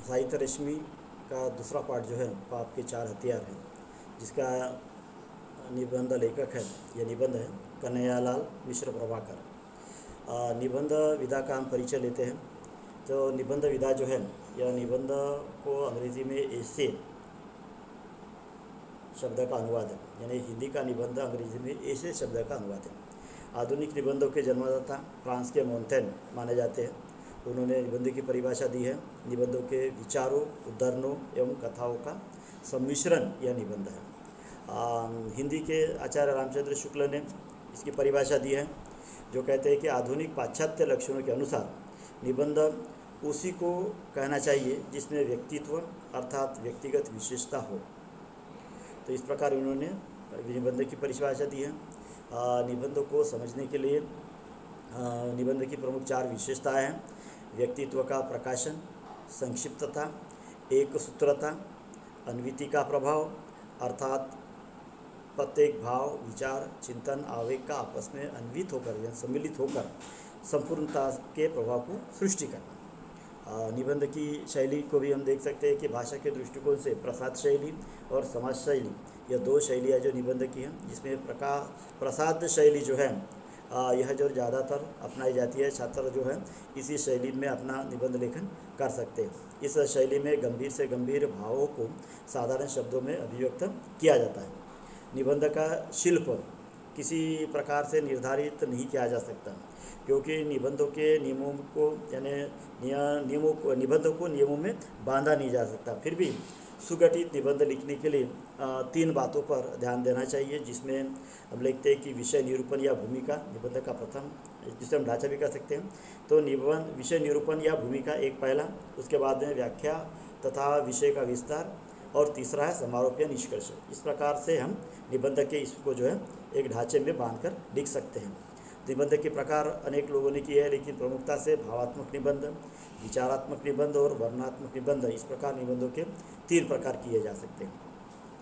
साहित्य रश्मि का दूसरा पार्ट जो है पाप के चार हथियार है, जिसका निबंध लेखक है, यह निबंध है कन्हैयालाल मिश्र प्रभाकर। निबंध विधा का हम परिचय लेते हैं। तो निबंध विधा जो है, यह निबंध को अंग्रेजी में ऐसे शब्द का अनुवाद है, यानी हिंदी का निबंध अंग्रेजी में ऐसे शब्द का अनुवाद है। आधुनिक निबंधों के जन्मदाता फ्रांस के मोंटेन माने जाते हैं। उन्होंने निबंध की परिभाषा दी है। निबंधों के विचारों, उद्धरणों एवं कथाओं का सम्मिश्रण यह निबंध है। हिंदी के आचार्य रामचंद्र शुक्ल ने इसकी परिभाषा दी है, जो कहते हैं कि आधुनिक पाश्चात्य लक्षणों के अनुसार निबंध उसी को कहना चाहिए जिसमें व्यक्तित्व अर्थात व्यक्तिगत विशेषता हो। तो इस प्रकार उन्होंने निबंध की परिभाषा दी है। निबंध को समझने के लिए निबंध की प्रमुख चार विशेषताएं हैं: व्यक्तित्व का प्रकाशन, संक्षिप्तता, एक सूत्रता, अन्विति का प्रभाव अर्थात प्रत्येक भाव, विचार, चिंतन, आवेग का आपस में अन्वित होकर या सम्मिलित होकर संपूर्णता के प्रभाव को सृष्टि करना। निबंध की शैली को भी हम देख सकते हैं कि भाषा के दृष्टिकोण से प्रसाद शैली और समाज शैली, यह दो शैलियाँ जो निबंध की हैं, जिसमें प्रसाद शैली जो है यह जो ज़्यादातर अपनाई जाती है। छात्र जो है इसी शैली में अपना निबंध लेखन कर सकते हैं। इस शैली में गंभीर से गंभीर भावों को साधारण शब्दों में अभिव्यक्त किया जाता है। निबंध का शिल्प किसी प्रकार से निर्धारित नहीं किया जा सकता, क्योंकि निबंधों के नियमों को निबंधों को नियमों में बांधा नहीं जा सकता। फिर भी सुगठित निबंध लिखने के लिए तीन बातों पर ध्यान देना चाहिए, जिसमें हम लिखते हैं कि विषय निरूपण या भूमिका निबंध का प्रथम, जिसे हम ढांचा भी कह सकते हैं। तो निबंध विषय निरूपण या भूमिका एक पहला, उसके बाद में व्याख्या तथा विषय का विस्तार, और तीसरा है समारोप या निष्कर्ष। इस प्रकार से हम निबंध के इसको जो है एक ढांचे में बांधकर लिख सकते हैं। निबंध के प्रकार अनेक लोगों ने किए हैं, लेकिन प्रमुखता से भावात्मक निबंध, विचारात्मक निबंध और वर्णनात्मक निबंध, इस प्रकार निबंधों के तीन प्रकार किए जा सकते हैं।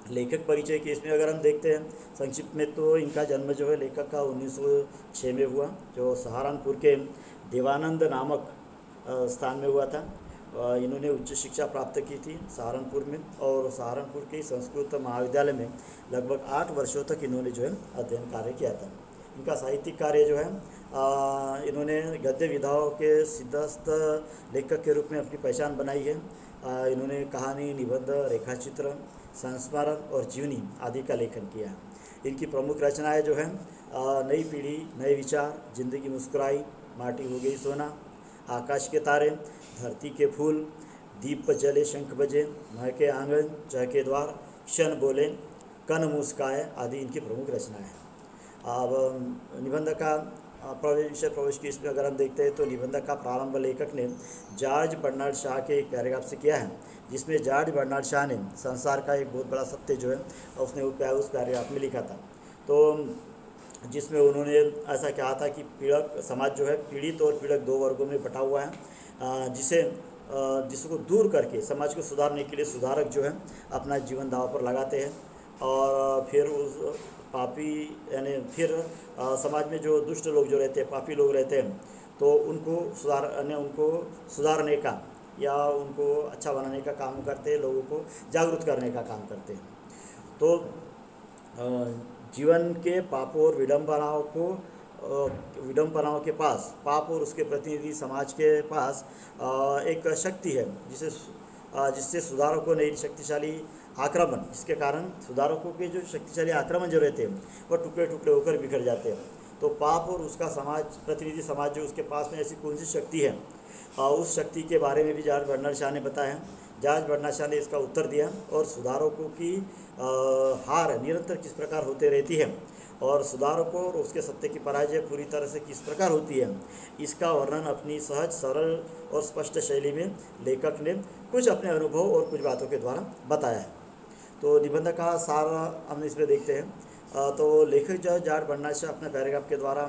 लेखक परिचय के इसमें अगर हम देखते हैं संक्षिप्त में, तो इनका जन्म जो है लेखक का 1906 में हुआ, जो सहारनपुर के देवानंद नामक स्थान में हुआ था। इन्होंने उच्च शिक्षा प्राप्त की थी सहारनपुर में, और सहारनपुर के संस्कृत महाविद्यालय में लगभग 8 वर्षों तक इन्होंने जो है अध्ययन कार्य किया था। इनका साहित्यिक कार्य जो है इन्होंने गद्य विधाओं के सिद्धस्थ लेखक के रूप में अपनी पहचान बनाई है। इन्होंने कहानी, निबंध, रेखाचित्र, संस्मरण और जीवनी आदि का लेखन किया है। इनकी प्रमुख रचनाएं जो है नई पीढ़ी, नए विचार, जिंदगी मुस्कुराई, माटी हो गई सोना, आकाश के तारे, धरती के फूल, दीप जले शंख बजे, महके आंगन, चहके द्वार, क्षण बोले, कन मुस्काए आदि इनकी प्रमुख रचनाएं हैं। अब निबंध का प्रवेश की इसमें अगर हम देखते हैं, तो निबंध का प्रारंभ लेखक ने जॉर्ज बर्नार्ड शॉ के एक पैराग्राफ से किया है, जिसमें जॉर्ज बर्नार्ड शॉ ने संसार का एक बहुत बड़ा सत्य जो है उसने उस पैराग्राफ में लिखा था। तो जिसमें उन्होंने ऐसा कहा था कि पीड़क समाज जो है पीड़ित और पीड़क दो वर्गों में बटा हुआ है, जिसको दूर करके समाज को सुधारने के लिए सुधारक जो है अपना जीवन दांव पर लगाते हैं, और फिर उस पापी यानी फिर समाज में जो दुष्ट लोग जो रहते हैं, पापी लोग रहते हैं, तो उनको सुधारने का या उनको अच्छा बनाने का काम करते हैं, लोगों को जागरूक करने का काम करते हैं। तो जीवन के पापों और विडंबनाओं के पास, पाप और उसके प्रतिनिधि समाज के पास एक शक्ति है, जिससे सुधारकों ने शक्तिशाली आक्रमण, इसके कारण सुधारकों के जो शक्तिशाली आक्रमण जो रहते हैं वो टुकड़े टुकड़े होकर बिखर जाते हैं। तो पाप और उसका प्रतिनिधि समाज जो उसके पास में ऐसी कौन सी शक्ति है, उस शक्ति के बारे में भी जॉर्ज बर्नार्ड शॉ ने बताया। जॉर्ज बर्नार्ड शॉ ने इसका उत्तर दिया, और सुधारकों की हार निरंतर किस प्रकार होते रहती है, और सुधारकों और उसके सत्य की पराजय पूरी तरह से किस प्रकार होती है, इसका वर्णन अपनी सहज, सरल और स्पष्ट शैली में लेखक ने कुछ अपने अनुभव और कुछ बातों के द्वारा बताया है। तो निबंध का सार हम इसमें देखते हैं। तो लेखक जो जॉर्ज बर्नार्ड शॉ अपने पैराग्राफ के द्वारा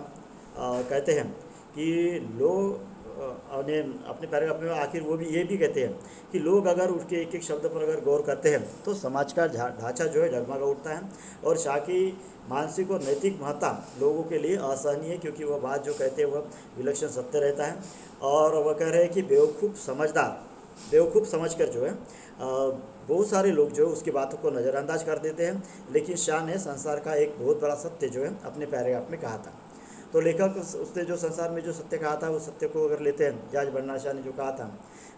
कहते हैं कि लोग अपने पैराग्राफ में आखिर वो भी ये भी कहते हैं कि लोग अगर उसके एक एक शब्द पर अगर गौर करते हैं, तो समाज का ढांचा जो है डगमगा उठता है, और शॉ की मानसिक और नैतिक महत्ता लोगों के लिए असहनीय है, क्योंकि वह बात जो कहते हैं वह विलक्षण सत्य रहता है। और वह कह रहे हैं कि बेवकूफ़ समझदार बेवकूफ़ समझकर जो है बहुत सारे लोग जो है उसकी बातों को नज़रअंदाज कर देते हैं। लेकिन शाह ने संसार का एक बहुत बड़ा सत्य जो है अपने पैराग्राफ में कहा था। तो लेखक उसने जो संसार में जो सत्य कहा था, उस सत्य को अगर लेते हैं, जॉर्ज बर्नार्ड शॉ ने जो कहा था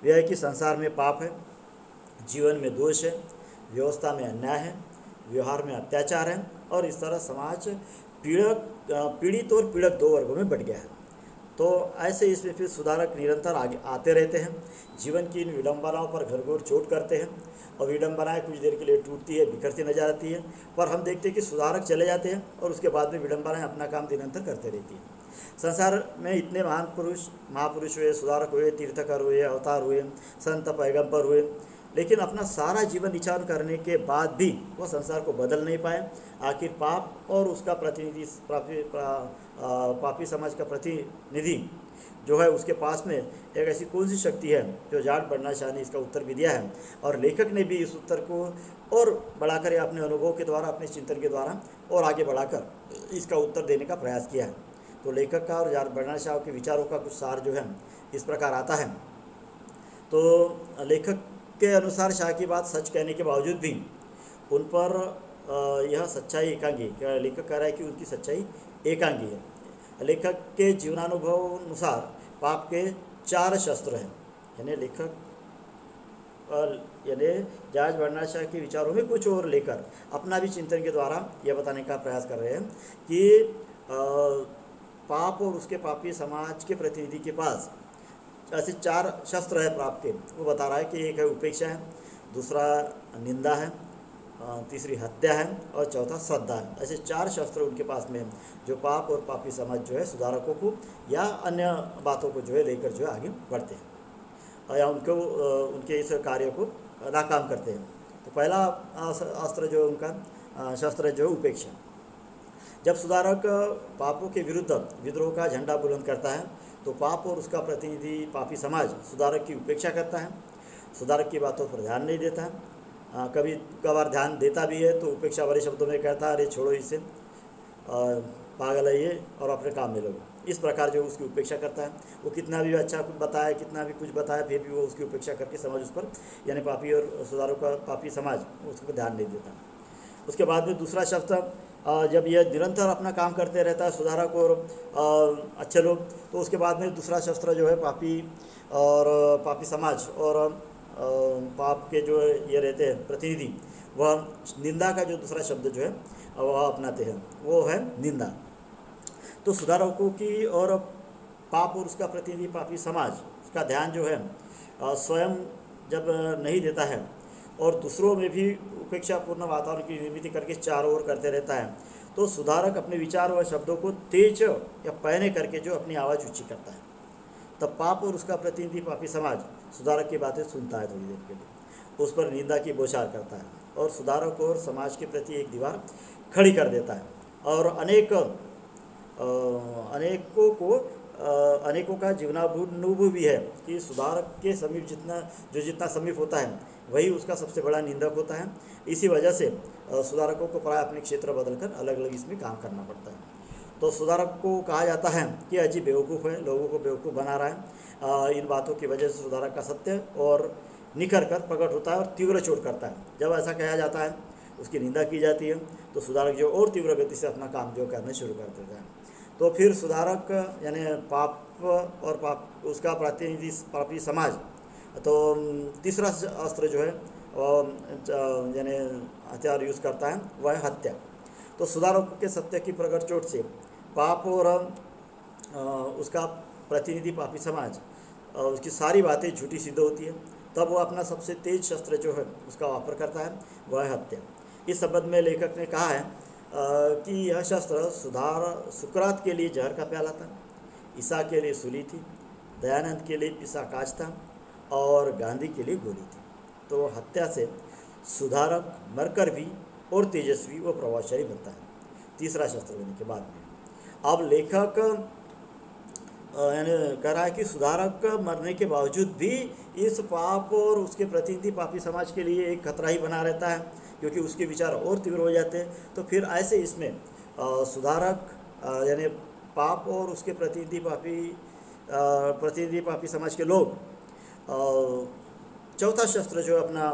वह है कि संसार में पाप है, जीवन में दोष है, व्यवस्था में अन्याय है, व्यवहार में अत्याचार है, और इस तरह समाज पीड़ित और पीड़क दो वर्गों में बट गया है। तो ऐसे इसमें फिर सुधारक निरंतर आगे आते रहते हैं, जीवन की इन विडंबनाओं पर घर घर चोट करते हैं, और विडंबनाएं कुछ देर के लिए टूटती है, बिखरती नजर आती है, पर हम देखते हैं कि सुधारक चले जाते हैं और उसके बाद में विडंबनाएं अपना काम निरंतर करते रहती हैं। संसार में इतने महापुरुष हुए, सुधारक हुए, तीर्थकर हुए, अवतार हुए, संत पैगंबर हुए, लेकिन अपना सारा जीवन विचार करने के बाद भी वह संसार को बदल नहीं पाए। आखिर पाप और उसका प्रतिनिधि पापी समाज का प्रतिनिधि जो है, उसके पास में एक ऐसी कौन सी शक्ति है, जो जॉर्ज बर्नार्ड शॉ ने इसका उत्तर भी दिया है। और लेखक ने भी इस उत्तर को और बढ़ाकर अपने अनुभव के द्वारा, अपने चिंतन के द्वारा और आगे बढ़ाकर इसका उत्तर देने का प्रयास किया है। तो लेखक का और जॉर्ज बर्नार्ड शॉ के विचारों का कुछ सार जो है इस प्रकार आता है। तो लेखक के अनुसार शाह की बात सच कहने के बावजूद भी उन पर यह सच्चाई एकांगी, क्या लेखक कह रहा है कि उनकी सच्चाई एकांगी है। लेखक के जीवनानुभव अनुसार पाप के 4 शस्त्र हैं, यानी लेखक यानी जॉर्ज बर्नार्ड शॉ के विचारों में कुछ और लेकर अपना भी चिंतन के द्वारा यह बताने का प्रयास कर रहे हैं कि पाप और उसके पापी समाज के प्रतिनिधि के पास ऐसे 4 शस्त्र है पाप के। वो बता रहा है कि एक है उपेक्षा है, दूसरा निंदा है, तीसरी हत्या है, और चौथा श्रद्धा है। ऐसे 4 शस्त्र उनके पास में हैं, जो पाप और पापी समाज जो है सुधारकों को या अन्य बातों को जो है लेकर जो है आगे बढ़ते हैं या उनके इस कार्य को नाकाम करते हैं। तो पहला अस्त्र जो उनका शस्त्र जो उपेक्षा। जब सुधारक पापों के विरुद्ध विद्रोह का झंडा बुलंद करता है, तो पाप और उसका प्रतिनिधि पापी समाज सुधारक की उपेक्षा करता है, सुधारक की बातों पर ध्यान नहीं देता। कभी कभार ध्यान देता भी है तो उपेक्षा वाले शब्दों में कहता है, अरे छोड़ो इसे, पागल है ये, और अपने काम में लगो। इस प्रकार जो उसकी उपेक्षा करता है। वो कितना भी अच्छा कुछ बताए, कितना भी कुछ बताए, फिर भी वो उसकी उपेक्षा करके समाज उस पर, यानी पापी और सुधारक का पापी समाज उस पर ध्यान नहीं देता। उसके बाद में दूसरा शब्द, जब यह निरंतर अपना काम करते रहता है सुधारक और अच्छे लोग, तो उसके बाद में दूसरा शस्त्र जो है पापी और पापी समाज और पाप के जो ये रहते हैं प्रतिनिधि, वह निंदा का जो दूसरा शब्द जो है वह अपनाते हैं, वो है निंदा। तो सुधारकों की और पाप और उसका प्रतिनिधि पापी समाज, उसका ध्यान जो है स्वयं जब नहीं देता है और दूसरों में भी उपेक्षापूर्ण वातावरण की निर्मित करके चारों ओर करते रहता है, तो सुधारक अपने विचार व शब्दों को तेज या पहने करके जो अपनी आवाज़ ऊंची करता है। तब पाप और उसका प्रतिनिधि पापी समाज सुधारक की बातें सुनता है, थोड़ी देर के लिए उस पर निंदा की बौछार करता है और सुधारक और समाज के प्रति एक दीवार खड़ी कर देता है। और अनेकों का जीवनानुभव भी है कि सुधारक के समीप जितना समीप होता है वही उसका सबसे बड़ा निंदक होता है। इसी वजह से सुधारकों को प्राय अपने क्षेत्र बदलकर अलग अलग इसमें काम करना पड़ता है। तो सुधारक को कहा जाता है कि अजीब बेवकूफ़ है, लोगों को बेवकूफ़ बना रहा है। इन बातों की वजह से सुधारक का सत्य और निखर कर प्रकट होता है और तीव्र चोट करता है। जब ऐसा कहा जाता है, उसकी निंदा की जाती है, तो सुधारक जो और तीव्र गति से अपना काम जो करना शुरू कर देता है। तो फिर सुधारक यानी पाप और पाप उसका प्रतिनिधि पापी समाज, तो तीसरा अस्त्र जो है यानी हथियार यूज़ करता है, वह है हत्या। तो सुधारक के सत्य की प्रकट चोट से पाप और उसका प्रतिनिधि पापी समाज, उसकी सारी बातें झूठी सिद्ध होती है। तब वो अपना सबसे तेज शस्त्र जो है उसका वापर करता है, वह है हत्या। इस संबंध में लेखक ने कहा है कि यह शस्त्र सुकरात के लिए जहर का प्याला था, ईसा के लिए सूली थी, दयानंद के लिए पिसा कांच था और गांधी के लिए गोली थी। तो हत्या से सुधारक मरकर भी और तेजस्वी व प्रभावशाली बनता है, तीसरा शस्त्र होने के बाद में। अब लेखक यानी कह रहा है कि सुधारक मरने के बावजूद भी इस पाप और उसके प्रतिनिधि पापी समाज के लिए एक खतरा ही बना रहता है, क्योंकि उसके विचार और तीव्र हो जाते हैं। तो फिर ऐसे इसमें सुधारक यानी पाप और उसके प्रतिनिधि पापी समाज के लोग चौथा शस्त्र जो अपना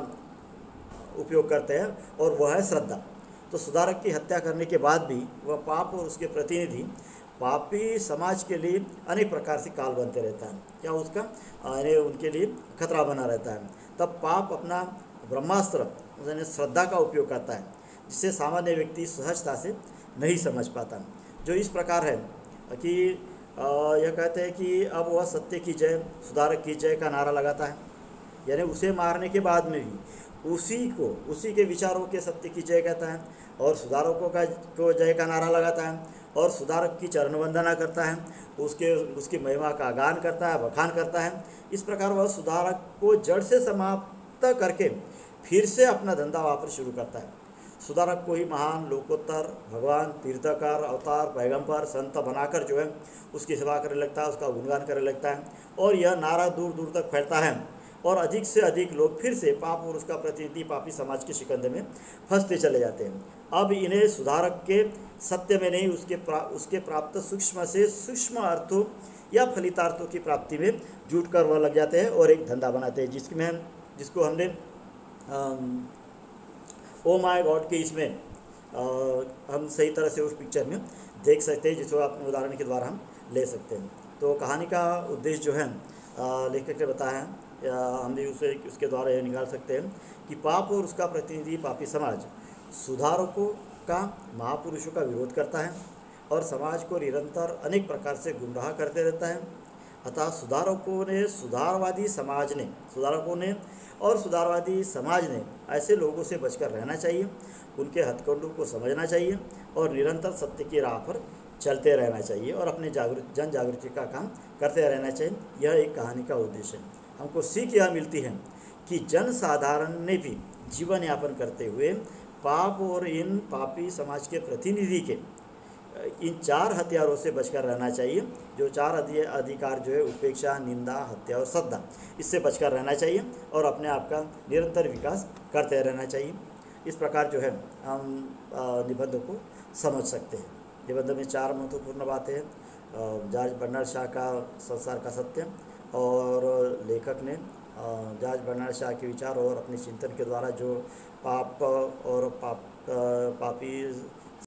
उपयोग करते हैं और वह है श्रद्धा। तो सुधारक की हत्या करने के बाद भी वह पाप और उसके प्रतिनिधि पापी समाज के लिए अनेक प्रकार से काल बनते रहता है, या उसका यानी उनके लिए खतरा बना रहता है। तब पाप अपना ब्रह्मास्त्र यानी श्रद्धा का उपयोग करता है, जिसे सामान्य व्यक्ति सहजता से नहीं समझ पाता। जो इस प्रकार है कि यह कहते हैं कि अब वह सत्य की जय, सुधारक की जय का नारा लगाता है, यानी उसे मारने के बाद में भी उसी के विचारों के सत्य की जय कहता है, और सुधारकों को जय का नारा लगाता है, और सुधारक की चरण वंदना करता है, उसकी महिमा का गान करता है, बखान करता है। इस प्रकार वह सुधारक को जड़ से समाप्त करके फिर से अपना धंधा वापस शुरू करता है। सुधारक को ही महान, लोकोत्तर, भगवान, तीर्थकर, अवतार, पैगंबर, संत बनाकर जो है उसकी सेवा करने लगता है, उसका गुणगान करने लगता है, और यह नारा दूर दूर तक फैलता है, और अधिक से अधिक लोग फिर से पाप और उसका प्रतिनिधि पापी समाज के शिकंजे में फंसते चले जाते हैं। अब इन्हें सुधारक के सत्य में नहीं, उसके प्राप्त सूक्ष्म से सूक्ष्म अर्थों या फलितार्थों की प्राप्ति में जुट कर वह लग जाते हैं और एक धंधा बनाते हैं, जिसको हमने ओ माय गॉड के इसमें हम सही तरह से उस पिक्चर में देख सकते हैं, जिसको आप उदाहरण के द्वारा हम ले सकते हैं। तो कहानी का उद्देश्य जो है लेखक ने बताया है, हम भी उसके द्वारा यह निकाल सकते हैं कि पाप और उसका प्रतिनिधि पापी समाज सुधारकों का, महापुरुषों का विरोध करता है और समाज को निरंतर अनेक प्रकार से गुमराह करते रहता है। अतः सुधारवादी समाज ने ऐसे लोगों से बचकर रहना चाहिए, उनके हथकंडों को समझना चाहिए और निरंतर सत्य की राह पर चलते रहना चाहिए और अपने जन जागृति का काम करते रहना चाहिए। यह एक कहानी का उद्देश्य है। हमको सीख यह मिलती है कि जन साधारण ने भी जीवन यापन करते हुए पाप और इन पापी समाज के प्रतिनिधि के इन 4 हथियारों से बचकर रहना चाहिए। जो 4 अधिकार जो है उपेक्षा, निंदा, हत्या और श्रद्धा, इससे बचकर रहना चाहिए और अपने आप का निरंतर विकास करते रहना चाहिए। इस प्रकार जो है हम निबंध को समझ सकते हैं। निबंध में 4 महत्वपूर्ण बातें हैं। जॉर्ज बर्नार्ड शॉ का संसार का सत्य, और लेखक ने जॉर्ज बर्नार्ड शॉ के विचार और अपने चिंतन के द्वारा जो पाप और पापी